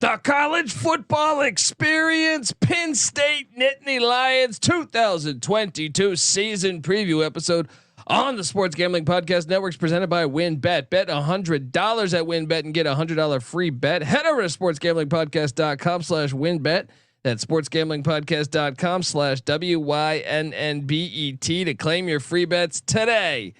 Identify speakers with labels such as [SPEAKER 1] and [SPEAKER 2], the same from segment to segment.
[SPEAKER 1] The college football experience, Penn State Nittany Lions 2022 season preview episode on the Sports Gambling Podcast Network, presented by WynnBET. Bet $100 at WynnBET and get $100 free bet. Head over to sportsgamblingpodcast.com/WynnBET. That's sportsgamblingpodcast.com/WYNNBET to claim your free bets today.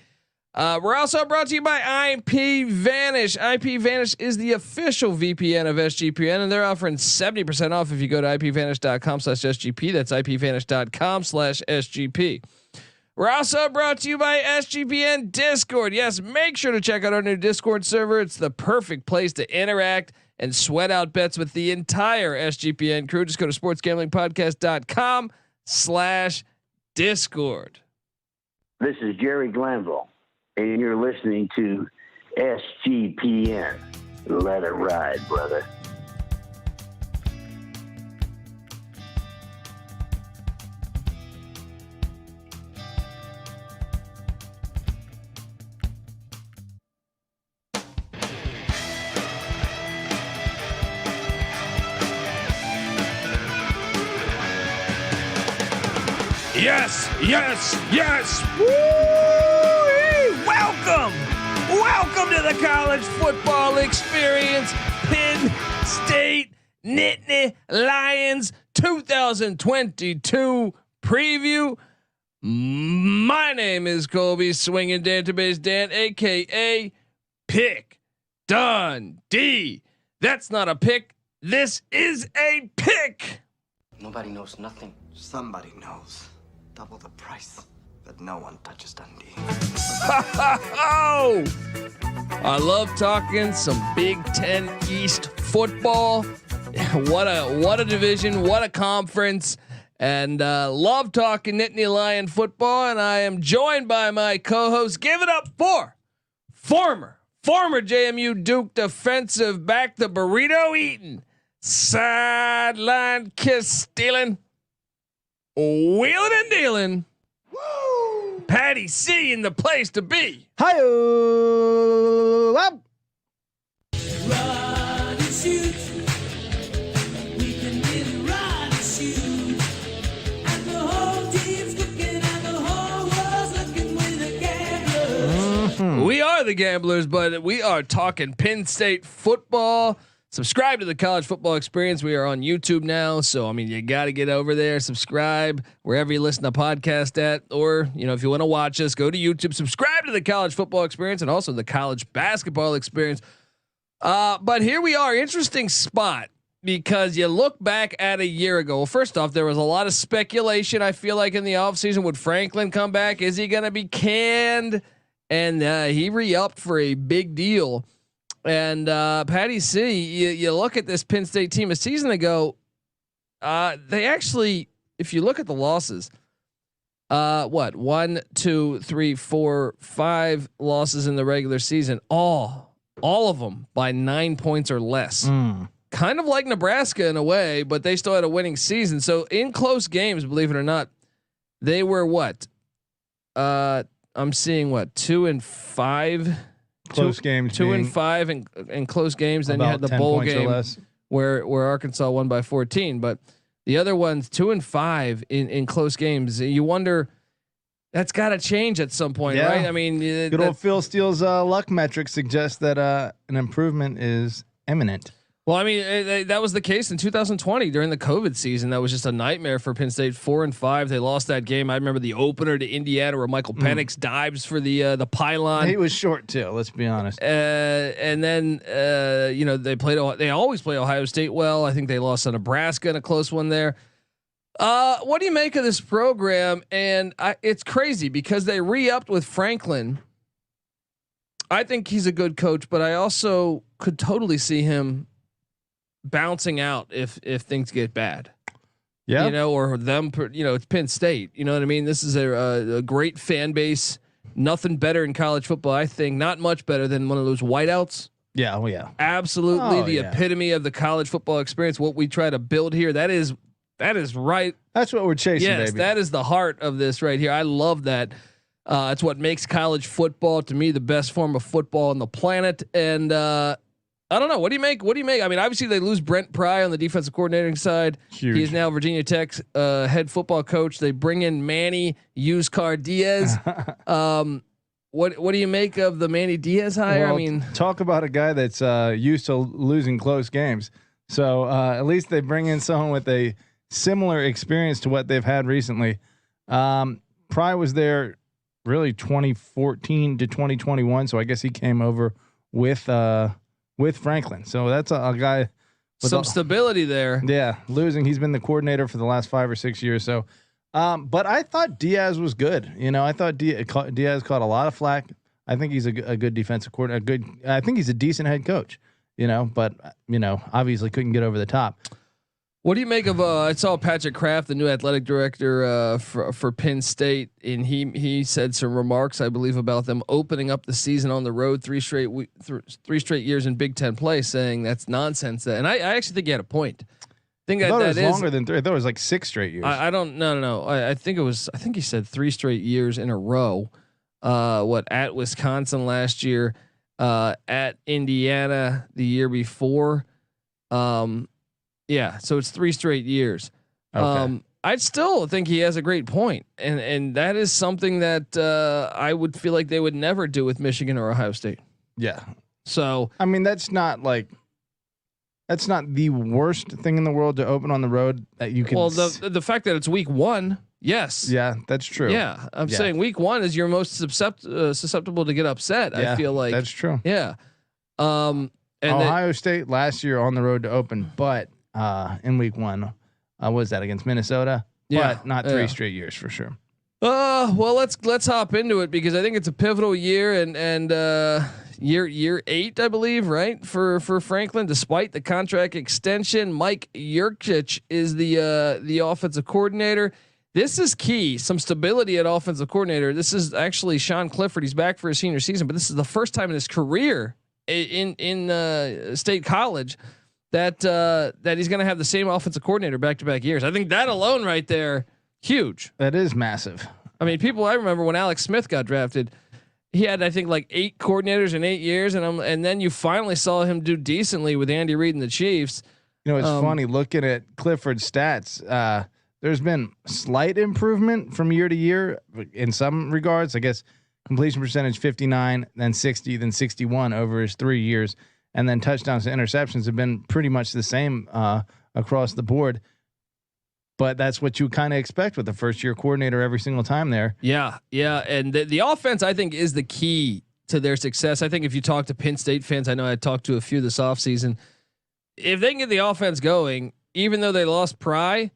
[SPEAKER 1] We're also brought to you by IP Vanish. IP Vanish is the official VPN of SGPN, and they're offering 70% off if you go to ipvanish.com/SGP. That's ipvanish.com/SGP. We're also brought to you by SGPN Discord. Yes, make sure to check out our new Discord server. It's the perfect place to interact and sweat out bets with the entire SGPN crew. Just go to sportsgamblingpodcast.com/Discord.
[SPEAKER 2] This is Jerry Glanville, and you're listening to SGPN. Let it ride, brother.
[SPEAKER 1] Yes, yes, yes. Woo! Welcome to the college football experience. Penn State Nittany Lions 2022 preview. My name is Colby Swinging Database Dan, aka Pick Dundee. That's not a pick. This is a pick.
[SPEAKER 3] Nobody knows nothing.
[SPEAKER 4] Somebody knows. Double the price, but no one touches Dundee.
[SPEAKER 1] Oh, I love talking some Big Ten East football. What a division, what a conference, and love talking Nittany Lion football. And I am joined by my co-host. Give it up for former JMU Duke defensive back, the burrito eating, sideline kiss stealing, wheeling and dealing. Woo! Patty C in the place to be.
[SPEAKER 5] Hi-oh. Up.
[SPEAKER 1] We are the Gamblers, but we are talking Penn State football. Subscribe to the college football experience. We are on YouTube now. So, I mean, you got to get over there, subscribe wherever you listen to podcast at, or, you know, if you want to watch us, go to YouTube, subscribe to the college football experience and also the college basketball experience. But here we are, interesting spot, because you look back at a year ago. Well, first off, there was a lot of speculation. I feel like in the offseason, would Franklin come back? Is he going to be canned? And he re-upped for a big deal. And Patty C, you look at this Penn State team a season ago. They actually, if you look at the losses, 1, 2, 3, 4, 5 losses in the regular season, all of them by 9 points or less. Kind of like Nebraska in a way, but they still had a winning season. So in close games, believe it or not, they were what? I'm seeing 2-5.
[SPEAKER 5] Close games,
[SPEAKER 1] 2-5 in close games. Then you had the bowl game where Arkansas won by 14, but the other ones 2-5 in close games. You wonder, that's got to change at some point, right? I mean,
[SPEAKER 5] good old Phil Steele's luck metrics suggest that an improvement is imminent.
[SPEAKER 1] Well, I mean, that was the case in 2020 during the COVID season. That was just a nightmare for Penn State. 4-5. They lost that game. I remember the opener to Indiana where Michael Penix dives for the pylon.
[SPEAKER 5] He was short too. Let's be honest.
[SPEAKER 1] And then you know, they always play Ohio State well. I think they lost to Nebraska in a close one there. What do you make of this program? And it's crazy because they re-upped with Franklin. I think he's a good coach, but I also could totally see him bouncing out if things get bad, you know, or them, you know, it's Penn State, you know what I mean? This is a great fan base. Nothing better in college football. I think not much better than one of those whiteouts.
[SPEAKER 5] Yeah. Oh yeah.
[SPEAKER 1] Absolutely. The epitome of the college football experience. What we try to build here. That is right.
[SPEAKER 5] That's what we're chasing.
[SPEAKER 1] Yes.
[SPEAKER 5] Baby.
[SPEAKER 1] That is the heart of this right here. I love that. It's what makes college football to me the best form of football on the planet. And, I don't know. What do you make? I mean, obviously they lose Brent Pry on the defensive coordinating side.
[SPEAKER 5] Huge.
[SPEAKER 1] He is now Virginia Tech's head football coach. They bring in Manny Used Car Diaz. What do you make of the Manny Diaz hire?
[SPEAKER 5] Well,
[SPEAKER 1] I mean,
[SPEAKER 5] talk about a guy that's used to losing close games. So at least they bring in someone with a similar experience to what they've had recently. Pry was there really 2014 to 2021, so I guess he came over with Franklin. So that's a guy with
[SPEAKER 1] some stability there.
[SPEAKER 5] Yeah, losing. He's been the coordinator for the last 5 or 6 years. So, but I thought Diaz was good. I thought Diaz caught a lot of flack. I think he's a good defensive coordinator. I think he's a decent head coach. But obviously couldn't get over the top.
[SPEAKER 1] What do you make of? I saw Patrick Kraft, the new athletic director for Penn State, and he said some remarks, I believe, about them opening up the season on the road 3 straight years in Big Ten play, saying that's nonsense. And I actually think he had a point. I think that
[SPEAKER 5] it was
[SPEAKER 1] is
[SPEAKER 5] longer than 3. I thought it was like 6 straight years.
[SPEAKER 1] I don't no. I think it was. I think he said 3 straight years in a row. At Wisconsin last year, at Indiana the year before. Yeah, so it's 3 straight years.
[SPEAKER 5] Okay.
[SPEAKER 1] I still think he has a great point, and that is something that I would feel like they would never do with Michigan or Ohio State.
[SPEAKER 5] Yeah.
[SPEAKER 1] So
[SPEAKER 5] I mean, that's not the worst thing in the world to open on the road that you can.
[SPEAKER 1] Well, the fact that it's week 1, yes.
[SPEAKER 5] Yeah, that's true.
[SPEAKER 1] Yeah, I'm saying week 1 is your most susceptible to get upset.
[SPEAKER 5] Yeah,
[SPEAKER 1] I feel like
[SPEAKER 5] that's true.
[SPEAKER 1] Yeah. And
[SPEAKER 5] Ohio State last year on the road to open, but in week 1, was that against Minnesota?
[SPEAKER 1] Yeah,
[SPEAKER 5] but not 3 straight years for sure.
[SPEAKER 1] Well, let's hop into it because I think it's a pivotal year and year 8, I believe, right? For Franklin, despite the contract extension, Mike Yurcich is the offensive coordinator. This is key. Some stability at offensive coordinator. This is actually Sean Clifford. He's back for his senior season, but this is the first time in his career in State College that he's going to have the same offensive coordinator back-to-back years. I think that alone right there, huge.
[SPEAKER 5] That is massive.
[SPEAKER 1] I mean, I remember when Alex Smith got drafted, he had, I think, like 8 coordinators in 8 years. And then you finally saw him do decently with Andy Reid and the Chiefs.
[SPEAKER 5] It's funny looking at Clifford's stats. There's been slight improvement from year to year in some regards. I guess completion percentage 59, then 60, then 61 over his 3 years. And then touchdowns to interceptions have been pretty much the same across the board. But that's what you kind of expect with the first year coordinator every single time there.
[SPEAKER 1] Yeah. And the offense, I think, is the key to their success. I think if you talk to Penn State fans, I know I talked to a few this offseason. If they can get the offense going, even though they lost Pry,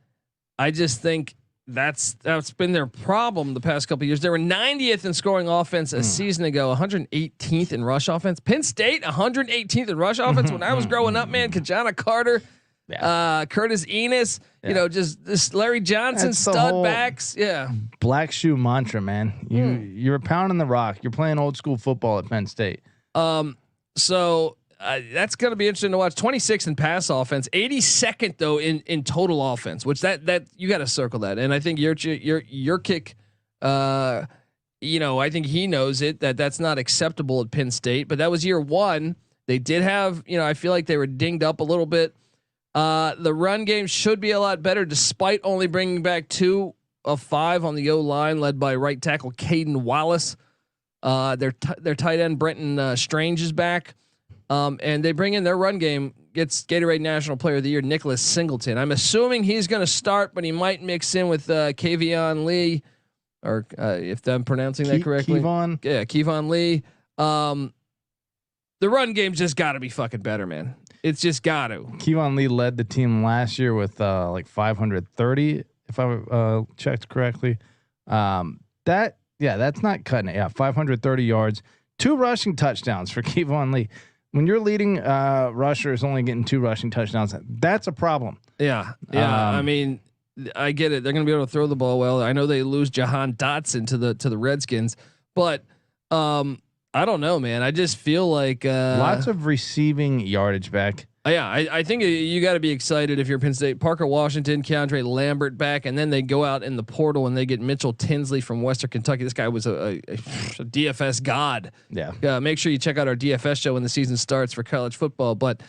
[SPEAKER 1] I just think that's been their problem the past couple of years. They were 90th in scoring offense a season ago, 118th in rush offense. Penn State 118th in rush offense. When I was growing up, man, Kajana Carter, Curtis Enos, just this Larry Johnson stud backs. Yeah,
[SPEAKER 5] black shoe mantra, man. You're pounding the rock. You're playing old school football at Penn State.
[SPEAKER 1] So that's going to be interesting to watch. 26th in pass offense, 82nd though in total offense, which that you got to circle that. And I think your kick, I think he knows it that's not acceptable at Penn State. But that was year 1. They did have, I feel like they were dinged up a little bit. The run game should be a lot better, despite only bringing back 2 of 5 on the O line, led by right tackle Caden Wallace. Their tight end Brenton Strange is back. And they bring in their run game, gets Gatorade National Player of the Year, Nicholas Singleton. I'm assuming he's going to start, but he might mix in with Keyvone Lee, or if I'm pronouncing that correctly.
[SPEAKER 5] Keyvone.
[SPEAKER 1] Yeah, Keyvone Lee. The run game's just got to be fucking better, man. It's just got to.
[SPEAKER 5] Keyvone Lee led the team last year with like 530, if I checked correctly. That's not cutting it. Yeah, 530 yards, 2 rushing touchdowns for Keyvone Lee. When your leading rusher is only getting 2 rushing touchdowns, that's a problem.
[SPEAKER 1] Yeah. I mean, I get it. They're going to be able to throw the ball well. I know they lose Jahan Dotson to the Redskins, but I don't know, man. I just feel like
[SPEAKER 5] lots of receiving yardage back.
[SPEAKER 1] Yeah, I think you got to be excited if you're Penn State. Parker Washington, KeAndre Lambert back, and then they go out in the portal and they get Mitchell Tinsley from Western Kentucky. This guy was a DFS god.
[SPEAKER 5] Yeah.
[SPEAKER 1] Make sure you check out our DFS show when the season starts for college football. But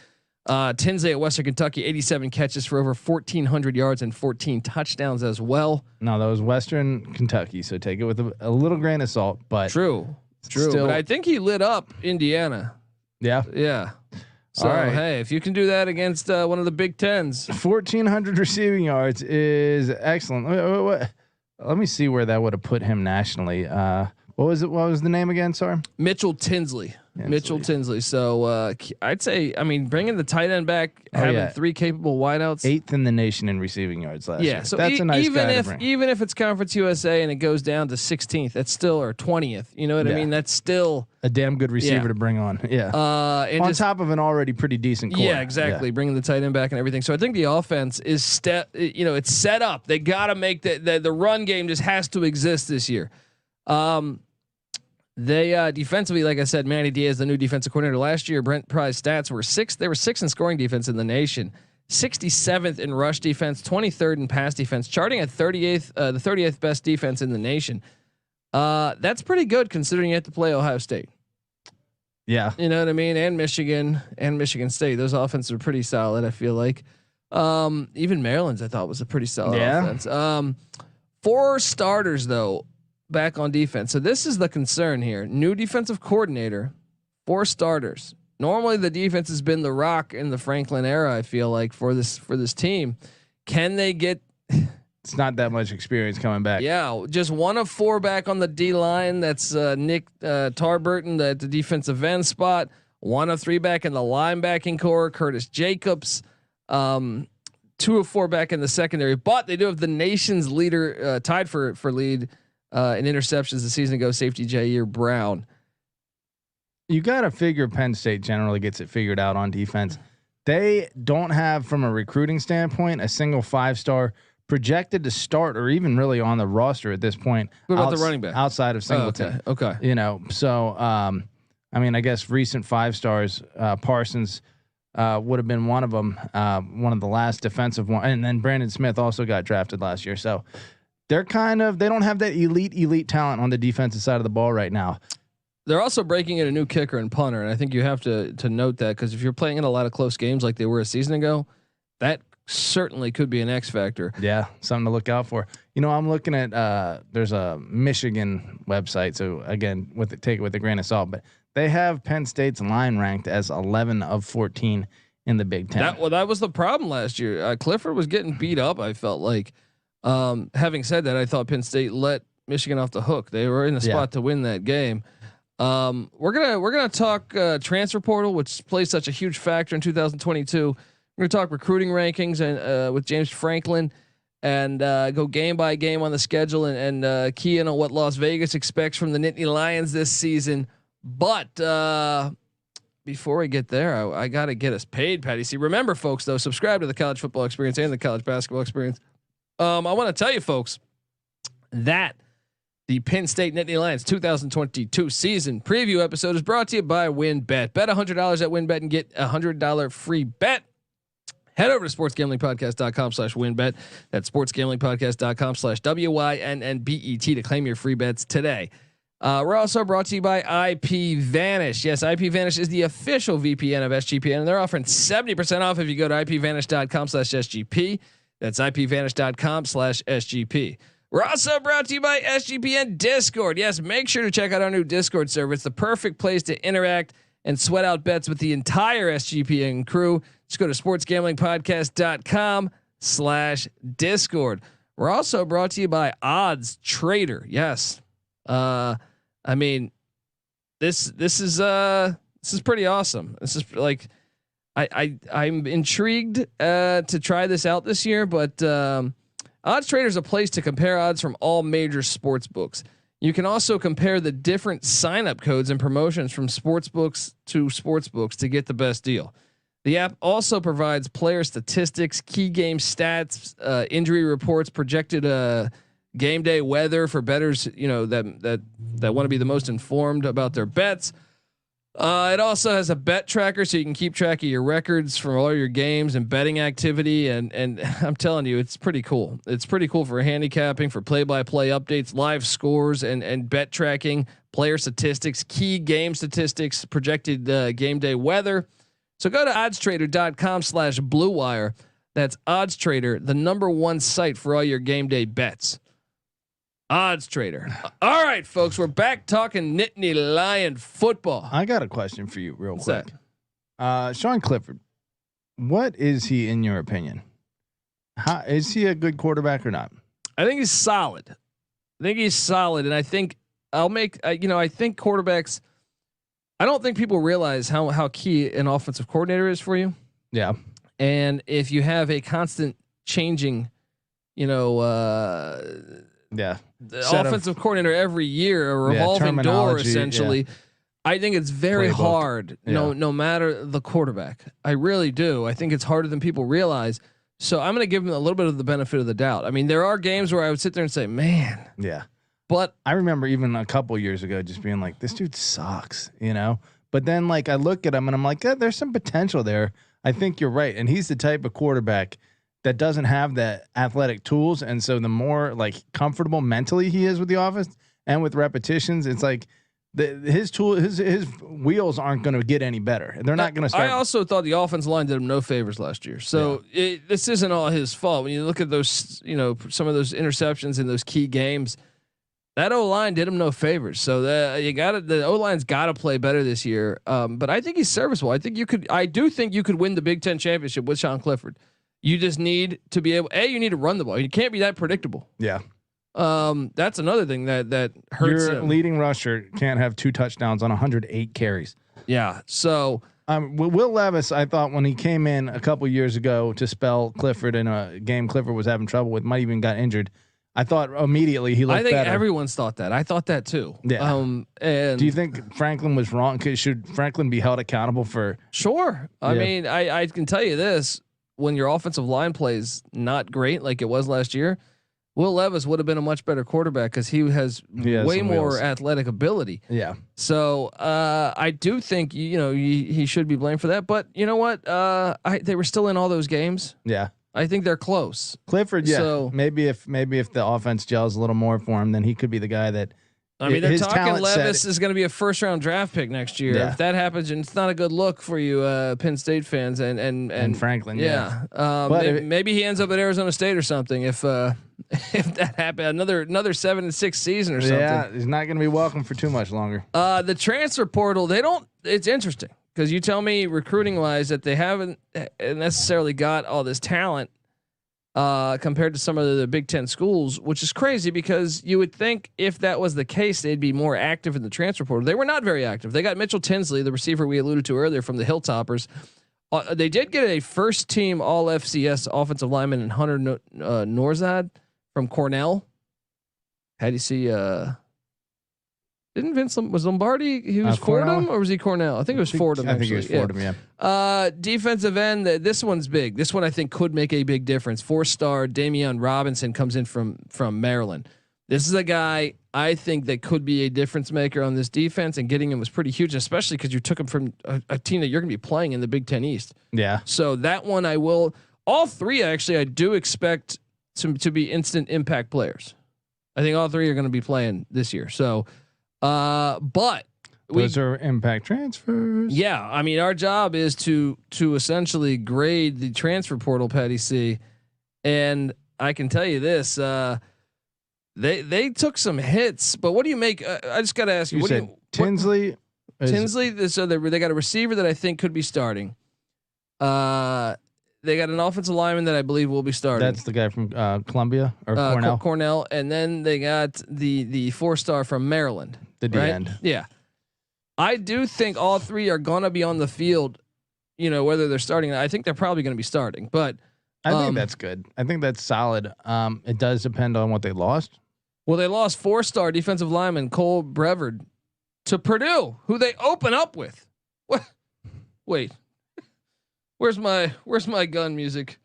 [SPEAKER 1] Tinsley at Western Kentucky, 87 catches for over 1,400 yards and 14 touchdowns as well.
[SPEAKER 5] No, that was Western Kentucky, so take it with a little grain of salt. But
[SPEAKER 1] True.
[SPEAKER 5] Still,
[SPEAKER 1] But I think he lit up Indiana.
[SPEAKER 5] Yeah.
[SPEAKER 1] So
[SPEAKER 5] All right.
[SPEAKER 1] hey, if you can do that against one of the Big Tens,
[SPEAKER 5] 1,400 receiving yards is excellent. Let me see where that would have put him nationally. What was it? What was the name again? Sorry,
[SPEAKER 1] Mitchell Tinsley. Mitchell Tinsley. So I'd say, bringing the tight end back, having 3 capable wideouts,
[SPEAKER 5] 8th in the nation in receiving yards last year.
[SPEAKER 1] So
[SPEAKER 5] that's a nice
[SPEAKER 1] even
[SPEAKER 5] guy
[SPEAKER 1] if
[SPEAKER 5] to bring.
[SPEAKER 1] even if it's Conference USA and it goes down to 16th, that's still, or 20th. You know what I mean? That's still
[SPEAKER 5] a damn good receiver to bring on. Yeah.
[SPEAKER 1] And
[SPEAKER 5] on top of an already pretty decent core.
[SPEAKER 1] Yeah, exactly. Bringing the tight end back and everything. So I think the offense is it's set up. They got to make the run game just has to exist this year. They defensively, like I said, Manny Diaz, the new defensive coordinator last year. Brent Pry's stats were 6th. They were 6th in scoring defense in the nation, 67th in rush defense, 23rd in pass defense, charting at 38th, the 38th best defense in the nation. That's pretty good considering you have to play Ohio State.
[SPEAKER 5] Yeah,
[SPEAKER 1] you know what I mean, and Michigan State. Those offenses are pretty solid. I feel like even Maryland's I thought was a pretty solid offense. 4 starters though. Back on defense. So this is the concern here. New defensive coordinator, 4 starters. Normally the defense has been the rock in the Franklin era. I feel like for this team, can they get?
[SPEAKER 5] It's not that much experience coming back.
[SPEAKER 1] Yeah, just 1 of 4 back on the D line. That's Nick Tarburton at the defensive end spot. 1 of 3 back in the linebacking core. Curtis Jacobs. 2 of 4 back in the secondary. But they do have the nation's leader tied for lead. In interceptions the season ago, safety Ji'ayir Brown.
[SPEAKER 5] You got to figure Penn State generally gets it figured out on defense. They don't have, from a recruiting standpoint, a single 5-star projected to start or even really on the roster at this point.
[SPEAKER 1] What about the running back
[SPEAKER 5] outside of Singleton?
[SPEAKER 1] Oh, okay.
[SPEAKER 5] You know, so I guess recent 5-stars, Parsons would have been one of them, one of the last defensive one, and then Brandon Smith also got drafted last year. So they don't have that elite talent on the defensive side of the ball right now.
[SPEAKER 1] They're also breaking in a new kicker and punter, and I think you have to note that because if you're playing in a lot of close games like they were a season ago, that certainly could be an X factor.
[SPEAKER 5] Yeah, something to look out for. You know, I'm looking at there's a Michigan website, so again, take it with a grain of salt, but they have Penn State's line ranked as 11 of 14 in the Big Ten.
[SPEAKER 1] That was the problem last year. Clifford was getting beat up. I felt like. Having said that, I thought Penn State let Michigan off the hook. They were in a spot to win that game. We're gonna talk transfer portal, which plays such a huge factor in 2022. We're gonna talk recruiting rankings and with James Franklin, and go game by game on the schedule and key in on what Las Vegas expects from the Nittany Lions this season. But before we get there, I gotta get us paid, Patty. See, remember, folks, though, subscribe to the College Football Experience and the College Basketball Experience. I want to tell you folks that the Penn State Nittany Lions 2022 season preview episode is brought to you by WinBet. Bet $100 at WinBet and get $100 free bet. Head over to sportsgamblingpodcast.com/winbet. That's sportsgamblingpodcast.com/WYNNBET to claim your free bets today. We're also brought to you by IPVanish. Yes, IPVanish is the official VPN of SGPN, and they're offering 70% off if you go to IPVanish.com/SGP. That's IPVanish.com/SGP. We're also brought to you by SGPN Discord. Yes, make sure to check out our new Discord server. It's the perfect place to interact and sweat out bets with the entire SGPN crew. Just go to sportsgamblingpodcast.com/Discord. We're also brought to you by Odds Trader. Yes. This is pretty awesome. This is like, I'm intrigued to try this out this year, but Odds Trader is a place to compare odds from all major sports books. You can also compare the different sign-up codes and promotions from sports books to sports books to get the best deal. The app also provides player statistics, key game stats, injury reports, projected game day weather for bettors, that want to be the most informed about their bets. It also has a bet tracker, so you can keep track of your records from all your games and betting activity. And I'm telling you, it's pretty cool. It's pretty cool for handicapping, for play-by-play updates, live scores, and bet tracking, player statistics, key game statistics, projected game day weather. So go to oddstrader.com/Blue Wire. That's OddsTrader, the #1 site for all your game day bets. OddsTrader. All right, folks, we're back talking Nittany Lion football.
[SPEAKER 5] I got a question for you, real
[SPEAKER 1] What's
[SPEAKER 5] quick. Sean Clifford, what is he in your opinion? How, is he a good quarterback or not?
[SPEAKER 1] I think he's solid. And I think I'll make. I think quarterbacks. I don't think people realize how key an offensive coordinator is for you.
[SPEAKER 5] Yeah.
[SPEAKER 1] And if you have a constant changing, the offensive coordinator every year, a revolving door essentially. Yeah. I think it's very hard, no matter the quarterback. I really do. I think it's harder than people realize. So I'm going to give him a little bit of the benefit of the doubt. I mean, there are games where I would sit there and say, man.
[SPEAKER 5] Yeah.
[SPEAKER 1] But
[SPEAKER 5] I remember even a couple years ago just being like, this dude sucks, But then like I look at him and I'm like, there's some potential there. I think you're right. And he's the type of quarterback that doesn't have the athletic tools, and so the more like comfortable mentally he is with the offense and with repetitions, it's like his wheels aren't going to get any better, and they're not going to start.
[SPEAKER 1] I also thought the offensive line did him no favors last year, so this isn't all his fault. When you look at those, some of those interceptions in those key games, that O-line did him no favors. So the O-line's got to play better this year. But I think he's serviceable. I do think you could win the Big Ten championship with Sean Clifford. You just need to be able. You need to run the ball. You can't be that predictable.
[SPEAKER 5] Yeah.
[SPEAKER 1] That's another thing that hurts.
[SPEAKER 5] Your leading rusher can't have 2 touchdowns on 108 carries.
[SPEAKER 1] Yeah. So
[SPEAKER 5] Will Levis, I thought when he came in a couple years ago to spell Clifford in a game Clifford was having trouble with, might even got injured. I thought immediately he looked better. I think
[SPEAKER 1] everyone's thought that. I thought that too.
[SPEAKER 5] Yeah. And do you think Franklin was wrong? Should Franklin be held accountable for?
[SPEAKER 1] Sure. I mean, I can tell you this. When your offensive line plays not great like it was last year, Will Levis would have been a much better quarterback because he has way more athletic ability.
[SPEAKER 5] Yeah.
[SPEAKER 1] So I do think he should be blamed for that. But you know what? They were still in all those games.
[SPEAKER 5] Yeah.
[SPEAKER 1] I think they're close.
[SPEAKER 5] Clifford, yeah. So maybe if the offense gels a little more for him, then he could be the guy that.
[SPEAKER 1] I mean, they're talking Levis is going to be a 1st-round draft pick next year.
[SPEAKER 5] Yeah.
[SPEAKER 1] If that happens, and it's not a good look for you, Penn State fans and
[SPEAKER 5] Franklin.
[SPEAKER 1] Yeah. Maybe he ends up at Arizona State or something. If that happened, another 7-6 season or something.
[SPEAKER 5] Yeah, he's not going to be welcome for too much longer.
[SPEAKER 1] The transfer portal, it's interesting because you tell me recruiting wise that they haven't necessarily got all this talent. Compared to some of the Big Ten schools, which is crazy because you would think if that was the case, they'd be more active in the transfer portal. They were not very active. They got Mitchell Tinsley, the receiver we alluded to earlier from the Hilltoppers. They did get a first-team All FCS offensive lineman in Hunter Norzad from Cornell. How do you see? Didn't was Lombardi? He was Fordham or was he Cornell? I think it was Fordham.
[SPEAKER 5] I think he was Fordham.
[SPEAKER 1] Yeah. Defensive end. This one's big. This one I think could make a big difference. 4-star Damian Robinson comes in from Maryland. This is a guy I think that could be a difference maker on this defense, and getting him was pretty huge, especially because you took him from a team that you're going to be playing in the Big Ten East.
[SPEAKER 5] Yeah.
[SPEAKER 1] So that one I will. All three actually I do expect to be instant impact players. I think all three are going to be playing this year. So. But
[SPEAKER 5] those are impact transfers.
[SPEAKER 1] Yeah, I mean, our job is to essentially grade the transfer portal, Patty C. And I can tell you this: they took some hits. But what do you make? I just got to ask you. What
[SPEAKER 5] said Tinsley.
[SPEAKER 1] Tinsley. So they got a receiver that I think could be starting. They got an offensive lineman that I believe will be starting.
[SPEAKER 5] That's the guy from Columbia or Cornell.
[SPEAKER 1] Cornell, and then they got the 4-star from Maryland.
[SPEAKER 5] The D end.
[SPEAKER 1] Yeah. I do think all three are going to be on the field, whether they're starting. I think they're probably going to be starting, but
[SPEAKER 5] I think that's good. I think that's solid. It does depend on what they lost.
[SPEAKER 1] Well, they lost 4-star defensive lineman Cole Brevard to Purdue, who they open up with. What? Wait. Where's my gun music?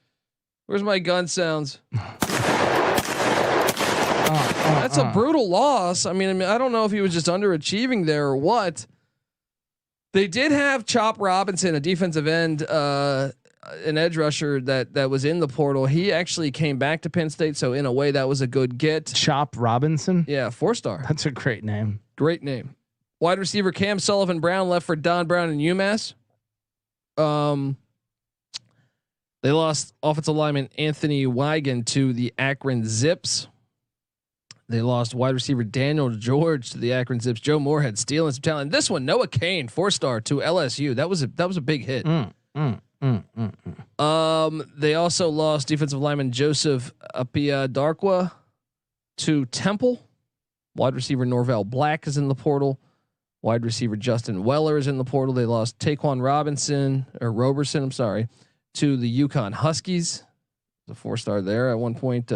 [SPEAKER 1] Where's my gun sounds? That's a brutal loss. I mean, I don't know if he was just underachieving there or what. They did have Chop Robinson, a defensive end, an edge rusher that was in the portal. He actually came back to Penn State, so in a way that was a good get.
[SPEAKER 5] Chop Robinson.
[SPEAKER 1] Yeah, 4-star.
[SPEAKER 5] That's a great name.
[SPEAKER 1] Great name. Wide receiver Cam Sullivan Brown left for Don Brown and UMass. They lost offensive lineman Anthony Wigan to the Akron Zips. They lost wide receiver Daniel George to the Akron Zips. Joe Moorhead stealing some talent. This one, Noah Kane, 4-star to LSU. That was a big hit. They also lost defensive lineman Joseph Apia Darkwa to Temple. Wide receiver Norvell Black is in the portal. Wide receiver Justin Weller is in the portal. They lost Taquan Roberson. I'm sorry, to the Yukon Huskies. The 4-star there at one point.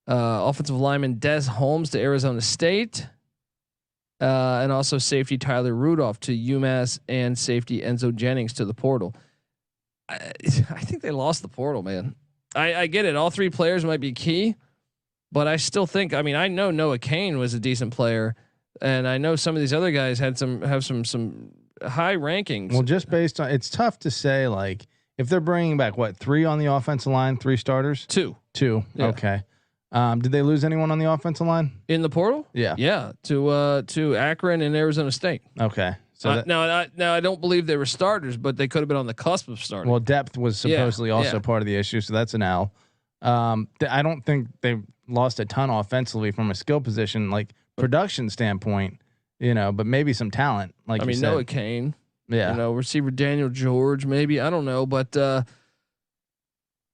[SPEAKER 1] Offensive lineman Des Holmes to Arizona State. And also safety Tyler Rudolph to UMass and safety Enzo Jennings to the portal. I think they lost the portal, man. I get it. All 3 players might be key, but I still think, I mean, I know Noah Kane was a decent player, and I know some of these other guys have some high rankings.
[SPEAKER 5] Well, just based on, it's tough to say, like, if they're bringing back 3 on the offensive line, 3 starters, 2. Yeah. Okay. Did they lose anyone on the offensive line
[SPEAKER 1] in the portal?
[SPEAKER 5] Yeah.
[SPEAKER 1] To Akron and Arizona State.
[SPEAKER 5] Okay. So
[SPEAKER 1] now I don't believe they were starters, but they could have been on the cusp of starting.
[SPEAKER 5] Well, depth was supposedly also part of the issue, so that's an L. I don't think they lost a ton offensively from a skill position, like production standpoint, but maybe some talent. Like you said.
[SPEAKER 1] Noah Kane, receiver Daniel George, maybe, I don't know, but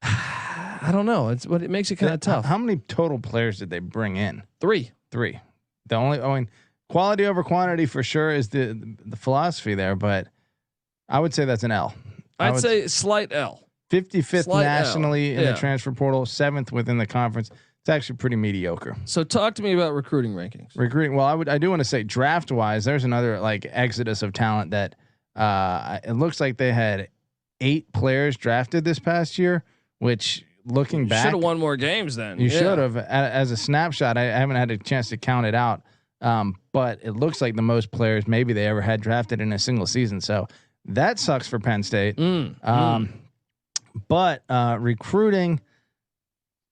[SPEAKER 1] I don't know. It's what it makes it kind of tough.
[SPEAKER 5] How many total players did they bring in?
[SPEAKER 1] 3.
[SPEAKER 5] The only, quality over quantity for sure is the philosophy there, but I would say that's an L.
[SPEAKER 1] I'd say slight L.
[SPEAKER 5] 55th
[SPEAKER 1] Slight
[SPEAKER 5] nationally
[SPEAKER 1] L.
[SPEAKER 5] in the transfer portal, 7th within the conference. It's actually pretty mediocre.
[SPEAKER 1] So talk to me about recruiting rankings.
[SPEAKER 5] Well, I do want to say draft wise, there's another like exodus of talent that it looks like they had 8 players drafted this past year, which looking back,
[SPEAKER 1] should have won more games then.
[SPEAKER 5] You should have. As a snapshot, I haven't had a chance to count it out. But it looks like the most players maybe they ever had drafted in a single season. So that sucks for Penn State. But recruiting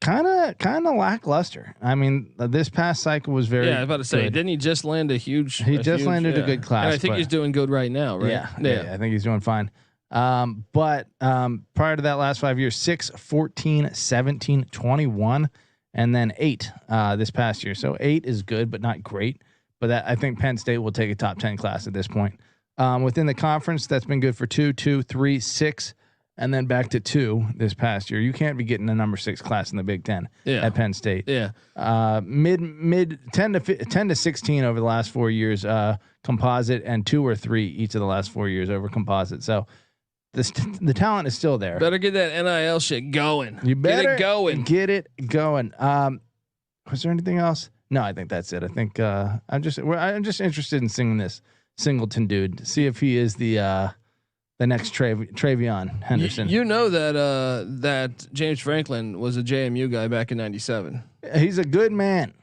[SPEAKER 5] kind of lackluster. I mean, this past cycle was very.
[SPEAKER 1] Yeah, I was about to say, didn't he just land a huge?
[SPEAKER 5] He just landed a good class.
[SPEAKER 1] And I think he's doing good right now, right?
[SPEAKER 5] Yeah, I think he's doing fine. But prior to that, last 5 years, 6, 14, 17, 21, and then 8 this past year. So 8 is good, but not great. But I think Penn State will take a top 10 class at this point. Within the conference, that's been good for 2, 2, 3, 6, and then back to 2 this past year. You can't be getting a number 6 class in the Big Ten at Penn State.
[SPEAKER 1] Yeah.
[SPEAKER 5] Mid 10 to 16 over the last 4 years composite, and 2 or 3 each of the last 4 years over composite. So the talent is still there.
[SPEAKER 1] Better get that NIL shit going.
[SPEAKER 5] You better
[SPEAKER 1] get it going.
[SPEAKER 5] Was there anything else? No, I think that's it. I think I'm just interested in seeing this Singleton dude to see if he is the next Travion Henderson.
[SPEAKER 1] You know that James Franklin was a JMU guy back in '97.
[SPEAKER 5] He's a good man.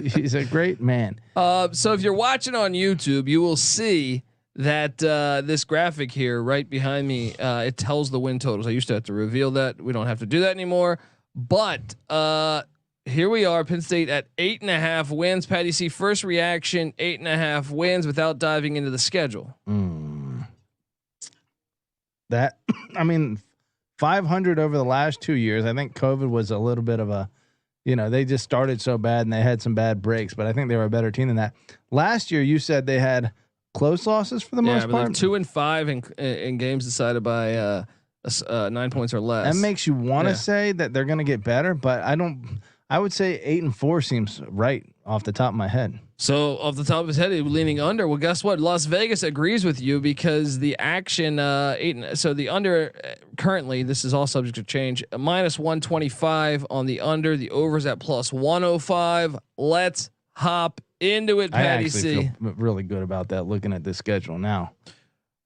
[SPEAKER 5] He's a great man.
[SPEAKER 1] So if you're watching on YouTube, you will see that this graphic here right behind me, it tells the win totals. I used to have to reveal that. We don't have to do that anymore. But here we are, Penn State at 8.5 wins. Patty C, first reaction, 8.5 wins without diving into the schedule.
[SPEAKER 5] That, I mean, 500 over the last 2 years. I think COVID was a little bit of a, they just started so bad and they had some bad breaks, but I think they were a better team than that. Last year, you said they had close losses for the most part. 2-5
[SPEAKER 1] in games decided by 9 points or less.
[SPEAKER 5] That makes you want to say that they're going to get better, but I would say 8-4 seems right off the top of my head.
[SPEAKER 1] So off the top of his head, he was leaning under. Well, guess what? Las Vegas agrees with you because the action so the under currently, this is all subject to change, -125 on the under. The over's at +105. Let's hop into it, Patty C.
[SPEAKER 5] Feel really good about that looking at this schedule now.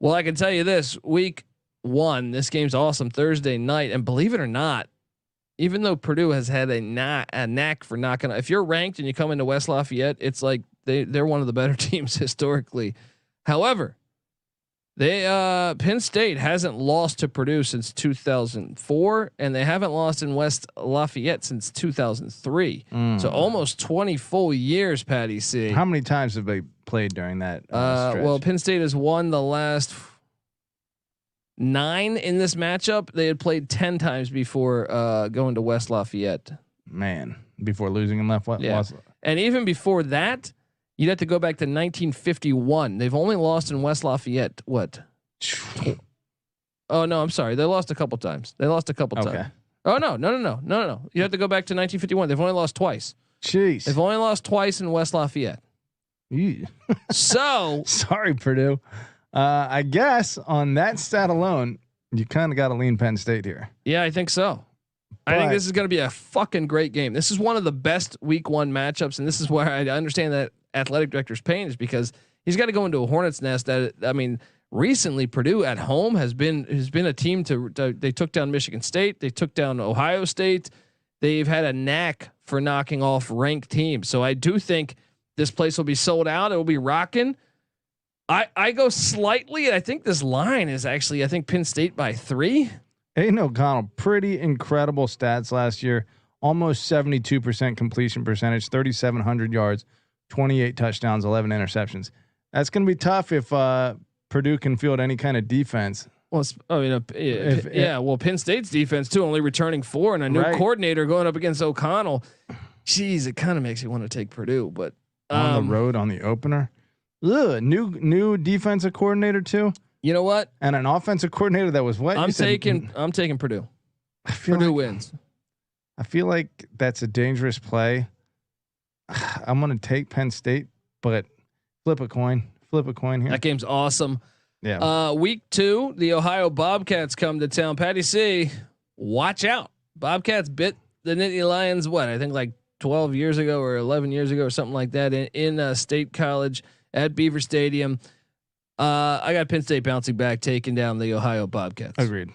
[SPEAKER 1] Well, I can tell you this, week 1, this game's awesome, Thursday night, and believe it or not, even though Purdue has had a knack for knocking, if you're ranked and you come into West Lafayette, it's like they're one of the better teams historically. However, They Penn State hasn't lost to Purdue since 2004, and they haven't lost in West Lafayette since 2003. So almost 20 full years. Patty C.
[SPEAKER 5] How many times have they played during that? Stretch?
[SPEAKER 1] Well, Penn State has won the last 9 in this matchup. They had played 10 times before going to West Lafayette.
[SPEAKER 5] Man, before losing in left.
[SPEAKER 1] Yeah. And even before that, you'd have to go back to 1951. They've only lost in West Lafayette. What? Oh no, I'm sorry. They lost a couple times. Times. Oh no. You have to go back to 1951. They've only lost twice.
[SPEAKER 5] Jeez.
[SPEAKER 1] They've only lost twice in West Lafayette. So
[SPEAKER 5] sorry, Purdue. I guess on that stat alone, you kind of got to lean Penn State here.
[SPEAKER 1] Yeah, I think so. I think this is going to be a fucking great game. This is one of the best week 1 matchups, and this is where I understand that athletic director's pain is because he's got to go into a hornet's nest. Recently Purdue at home has been a team they took down Michigan State, they took down Ohio State. They've had a knack for knocking off ranked teams. So I do think this place will be sold out. It will be rocking. I go slightly. I think this line is actually, I think Penn State by 3.
[SPEAKER 5] Aiden O'Connell, pretty incredible stats last year. Almost 72% completion percentage, 3,700 yards, 28 touchdowns, 11 interceptions. That's going to be tough if Purdue can field any kind of defense.
[SPEAKER 1] Well, well, Penn State's defense too, only returning 4, and a new coordinator going up against O'Connell. Jeez, it kind of makes you want to take Purdue, but
[SPEAKER 5] on the road on the opener. Ugh, new defensive coordinator too.
[SPEAKER 1] You know what?
[SPEAKER 5] And an offensive coordinator that was what?
[SPEAKER 1] I'm taking Purdue. Purdue wins.
[SPEAKER 5] I feel like that's a dangerous play. I'm going to take Penn State, but flip a coin here.
[SPEAKER 1] That game's awesome.
[SPEAKER 5] Yeah.
[SPEAKER 1] Week 2, the Ohio Bobcats come to town. Patty C, watch out. Bobcats bit the Nittany Lions. What? I think like 12 years ago or 11 years ago or something like that in State College at Beaver Stadium. I got Penn State bouncing back, taking down the Ohio Bobcats.
[SPEAKER 5] Agreed.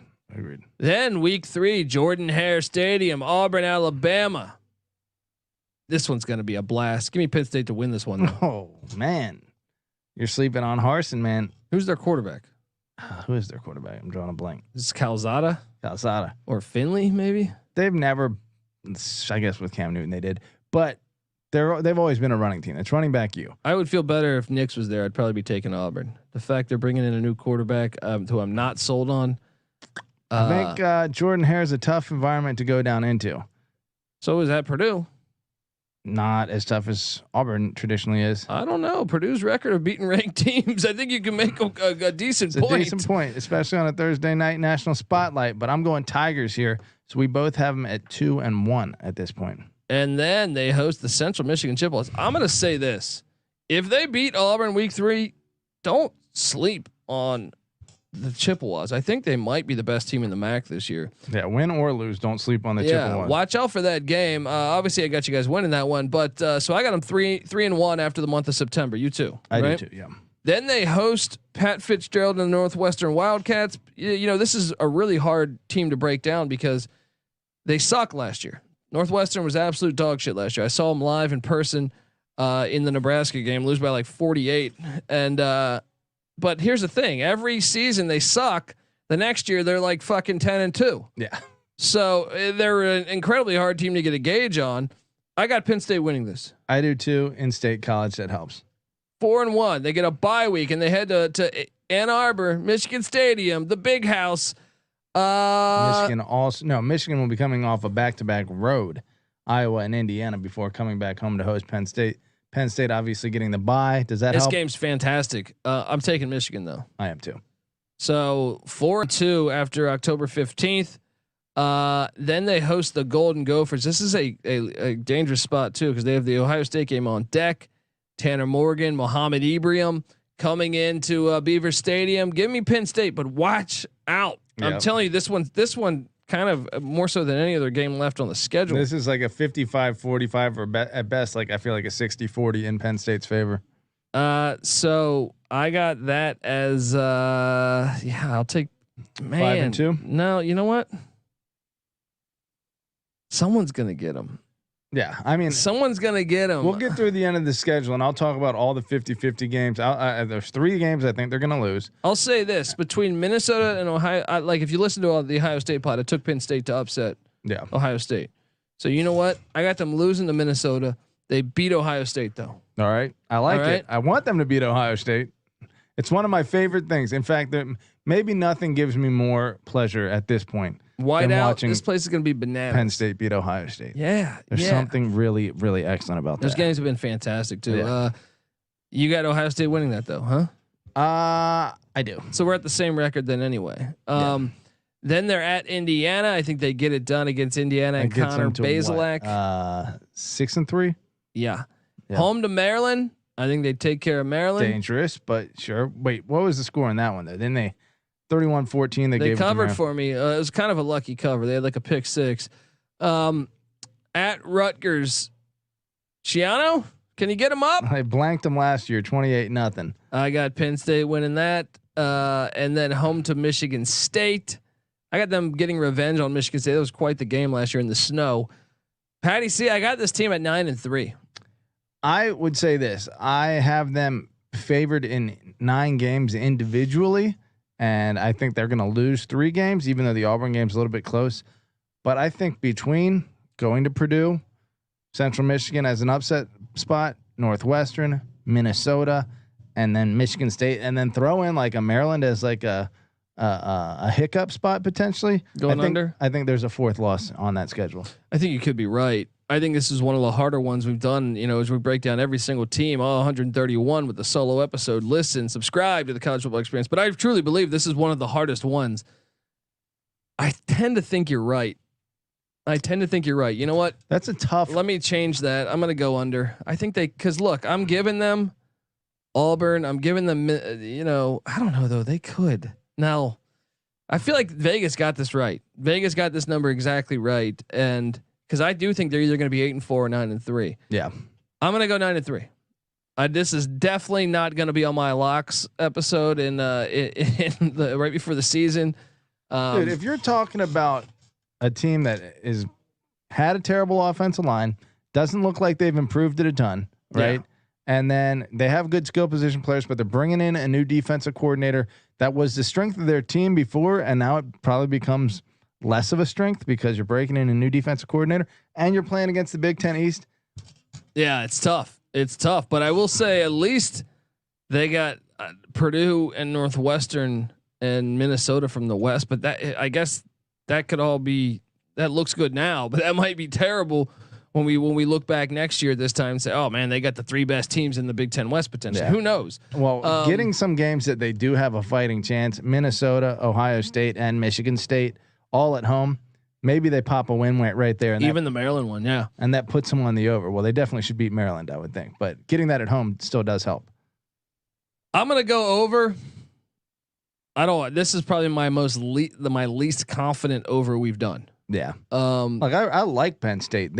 [SPEAKER 1] Then week 3, Jordan-Hare Stadium, Auburn, Alabama. This one's going to be a blast. Give me Penn State to win this one.
[SPEAKER 5] Oh man, you're sleeping on Harsin, man.
[SPEAKER 1] Who's their quarterback?
[SPEAKER 5] Who is their quarterback? I'm drawing a blank.
[SPEAKER 1] This is Calzada or Finley, maybe.
[SPEAKER 5] They've never, I guess with Cam Newton they did, but they've always been a running team. It's running back you.
[SPEAKER 1] I would feel better if Nix was there. I'd probably be taking Auburn. The fact they're bringing in a new quarterback who I'm not sold on.
[SPEAKER 5] I think Jordan-Hare is a tough environment to go down into.
[SPEAKER 1] So is that Purdue.
[SPEAKER 5] Not as tough as Auburn traditionally is.
[SPEAKER 1] I don't know. Purdue's record of beating ranked teams. I think you can make a decent point.
[SPEAKER 5] A decent point, especially on a Thursday night national spotlight. But I'm going Tigers here. So we both have them at 2-1 at this point.
[SPEAKER 1] And then they host the Central Michigan Chippewas. I'm going to say this. If they beat Auburn week 3, don't sleep on the Chippewas. I think they might be the best team in the MAC this year.
[SPEAKER 5] Yeah, win or lose, don't sleep on the Chippewas.
[SPEAKER 1] Watch out for that game. Obviously, I got you guys winning that one, but so I got them 3-1 after the month of September. You too?
[SPEAKER 5] I do too. Yeah.
[SPEAKER 1] Then they host Pat Fitzgerald and the Northwestern Wildcats. You know, this is a really hard team to break down because they suck last year. Northwestern was absolute dog shit last year. I saw them live in person in the Nebraska game, lose by like 48. And but here's the thing: every season they suck. The next year they're like fucking 10-2.
[SPEAKER 5] Yeah.
[SPEAKER 1] So they're an incredibly hard team to get a gauge on. I got Penn State winning this.
[SPEAKER 5] I do too. In State College, that helps.
[SPEAKER 1] 4-1. They get a bye week and they head to Ann Arbor, Michigan Stadium, the big house.
[SPEAKER 5] Michigan will be coming off a back-to-back road, Iowa and Indiana, before coming back home to host Penn State. Penn State obviously getting the bye. Does that help?
[SPEAKER 1] This game's fantastic. I'm taking Michigan though.
[SPEAKER 5] I am too.
[SPEAKER 1] So 4-2 after October 15th. Then they host the Golden Gophers. This is a dangerous spot too because they have the Ohio State game on deck. Tanner Morgan, Mohamed Ibrahim coming into Beaver Stadium. Give me Penn State, but watch out. Yep. I'm telling you, this one kind of more so than any other game left on the schedule.
[SPEAKER 5] This is like a 55-45 or at best, like I feel like a 60-40 in Penn State's favor.
[SPEAKER 1] So I got that as I'll take
[SPEAKER 5] 5-2.
[SPEAKER 1] No, you know what? Someone's gonna get them.
[SPEAKER 5] Yeah, I mean,
[SPEAKER 1] someone's gonna get them.
[SPEAKER 5] We'll get through the end of the schedule, and I'll talk about all the 50-50 games. There's 3 games I think they're going to lose.
[SPEAKER 1] I'll say this: between Minnesota and Ohio, like if you listen to all the Ohio State pod, it took Penn State to upset Ohio State. So you know what? I got them losing to Minnesota. They beat Ohio State though.
[SPEAKER 5] All right, I like it. I want them to beat Ohio State. It's one of my favorite things. In fact, maybe nothing gives me more pleasure at this point.
[SPEAKER 1] White out. This place is going to be bananas.
[SPEAKER 5] Penn State beat Ohio State.
[SPEAKER 1] Yeah,
[SPEAKER 5] there's something really, really excellent about
[SPEAKER 1] Those games have been fantastic too. Yeah. You got Ohio State winning that though, huh?
[SPEAKER 5] I do.
[SPEAKER 1] So we're at the same record then anyway. Then they're at Indiana. I think they get it done against Indiana and Connor Bazelak.
[SPEAKER 5] 6-3.
[SPEAKER 1] Yeah. Home to Maryland. I think they take care of Maryland.
[SPEAKER 5] Dangerous, but sure. Wait, what was the score in that one though? Didn't they? 31-14. They
[SPEAKER 1] covered for me. It was kind of a lucky cover. They had like a pick 6. At Rutgers, Shiano, can you get them up?
[SPEAKER 5] I blanked them last year, 28-0.
[SPEAKER 1] I got Penn State winning that, and then home to Michigan State. I got them getting revenge on Michigan State. That was quite the game last year in the snow. Patty C, I got this team at 9-3.
[SPEAKER 5] I would say this: I have them favored in 9 games individually. And I think they're going to lose 3 games, even though the Auburn game's a little bit close. But I think between going to Purdue, Central Michigan as an upset spot, Northwestern, Minnesota, and then Michigan State, and then throw in like a Maryland as like a hiccup spot potentially. I think there's a 4th loss on that schedule.
[SPEAKER 1] I think you could be right. I think this is one of the harder ones we've done, as we break down every single team, all 131 with the solo episode. Listen, subscribe to the College Football Experience. But I truly believe this is one of the hardest ones. I tend to think you're right. You know what?
[SPEAKER 5] That's a tough.
[SPEAKER 1] Let me change that. I'm going to go under. I think because look, I'm giving them Auburn. I'm giving them, I don't know though. They could. Now, I feel like Vegas got this right. Vegas got this number exactly right. And because I do think they're either going to be 8-4 or 9-3.
[SPEAKER 5] Yeah,
[SPEAKER 1] I'm going to go 9-3. This is definitely not going to be on my locks episode in the right before the season.
[SPEAKER 5] Dude, if you're talking about a team that is had a terrible offensive line, doesn't look like they've improved it a ton, right? Yeah. And then they have good skill position players, but they're bringing in a new defensive coordinator that was the strength of their team before, and now it probably becomes less of a strength because you're breaking in a new defensive coordinator and you're playing against the Big Ten East.
[SPEAKER 1] Yeah, it's tough. But I will say at least they got Purdue and Northwestern and Minnesota from the West. But I guess that could all be, that looks good now, but that might be terrible when we look back next year at this time and say, oh man, they got the 3 best teams in the Big Ten West potentially. Yeah. Who knows?
[SPEAKER 5] Well, getting some games that they do have a fighting chance, Minnesota, Ohio State, and Michigan State, all at home. Maybe they pop a win right there. And
[SPEAKER 1] even the Maryland one. Yeah.
[SPEAKER 5] And that puts them on the over. Well, they definitely should beat Maryland, I would think, but getting that at home still does help.
[SPEAKER 1] I'm going to go over. This is probably my my least confident over we've done.
[SPEAKER 5] Yeah. Like I like Penn State.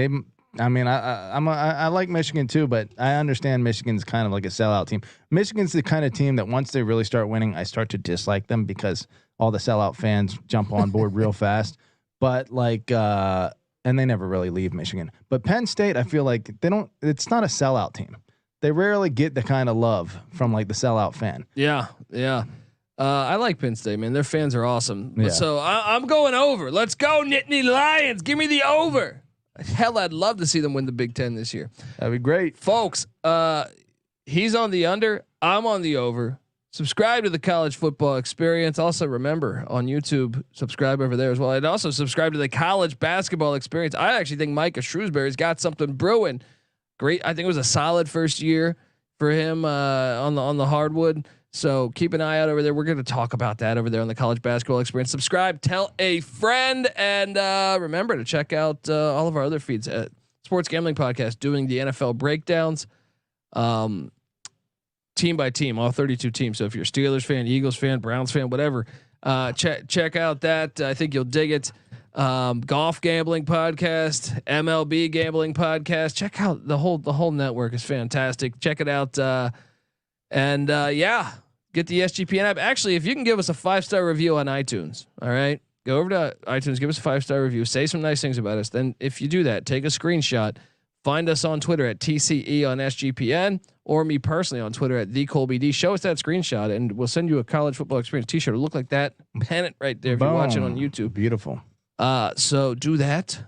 [SPEAKER 5] I like Michigan too, but I understand Michigan's kind of like a sellout team. Michigan's the kind of team that once they really start winning, I start to dislike them because all the sellout fans jump on board real fast. But and they never really leave Michigan. But Penn State, I feel like it's not a sellout team. They rarely get the kind of love from like the sellout fan.
[SPEAKER 1] Yeah. I like Penn State, man. Their fans are awesome. Yeah. So I'm going over. Let's go, Nittany Lions. Give me the over. Hell, I'd love to see them win the Big Ten this year.
[SPEAKER 5] That'd be great,
[SPEAKER 1] folks. He's on the under. I'm on the over. Subscribe to the College Football Experience. Also, remember on YouTube, subscribe over there as well. And also subscribe to the College Basketball Experience. I actually think Micah Shrewsbury's got something brewing. Great. I think it was a solid first year for him on the hardwood. So keep an eye out over there. We're going to talk about that over there on the College Basketball Experience. Subscribe, tell a friend, and remember to check out all of our other feeds at Sports Gambling Podcast, doing the NFL breakdowns, team by team, all 32 teams. So if you're a Steelers fan, Eagles fan, Browns fan, whatever, check out that. I think you'll dig it. Golf Gambling Podcast, MLB Gambling Podcast. Check out the whole network is fantastic. Check it out. Get the SGPN app. Actually, if you can give us a 5-star review on iTunes, all right, go over to iTunes, give us a 5-star review, say some nice things about us. Then if you do that, take a screenshot, Find us on Twitter at TCE on SGPN, or me personally on Twitter at TheColbyD. Show us that screenshot, and we'll send you a college football experience T-shirt. It'll look like that. Pen it right there if you're watching on YouTube.
[SPEAKER 5] Beautiful.
[SPEAKER 1] So do that.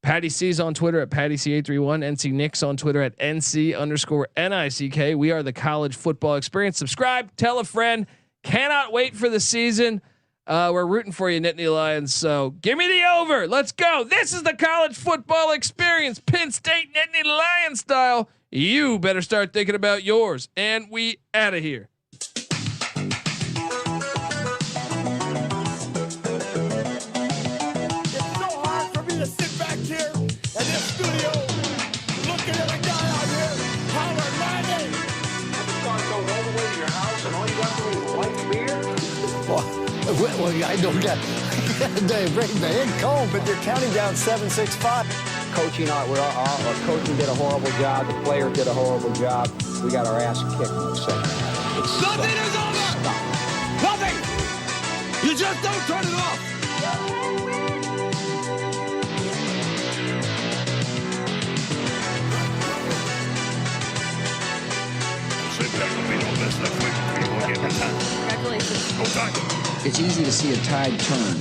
[SPEAKER 1] Patty C's on Twitter at Patty C831. NC Nick's on Twitter at NC_NICK. We are the college football experience. Subscribe, tell a friend. Cannot wait for the season. We're rooting for you, Nittany Lions. So give me the over. Let's go. This is the college football experience, Penn State Nittany Lions style. You better start thinking about yours. And we out of here.
[SPEAKER 6] To sit back here in this studio looking at a guy out here hollering my name.
[SPEAKER 2] You want to go all the way to your house and all you got to do is white beer?
[SPEAKER 6] Well, I don't get bring the head comb, but you're counting down 7-6-5.
[SPEAKER 7] Coaching, our coaching did a horrible job. The players did a horrible job. We got our ass kicked in the second half.
[SPEAKER 6] Nothing is over. Nothing. You just don't turn it off.
[SPEAKER 8] It's easy to see a tide turn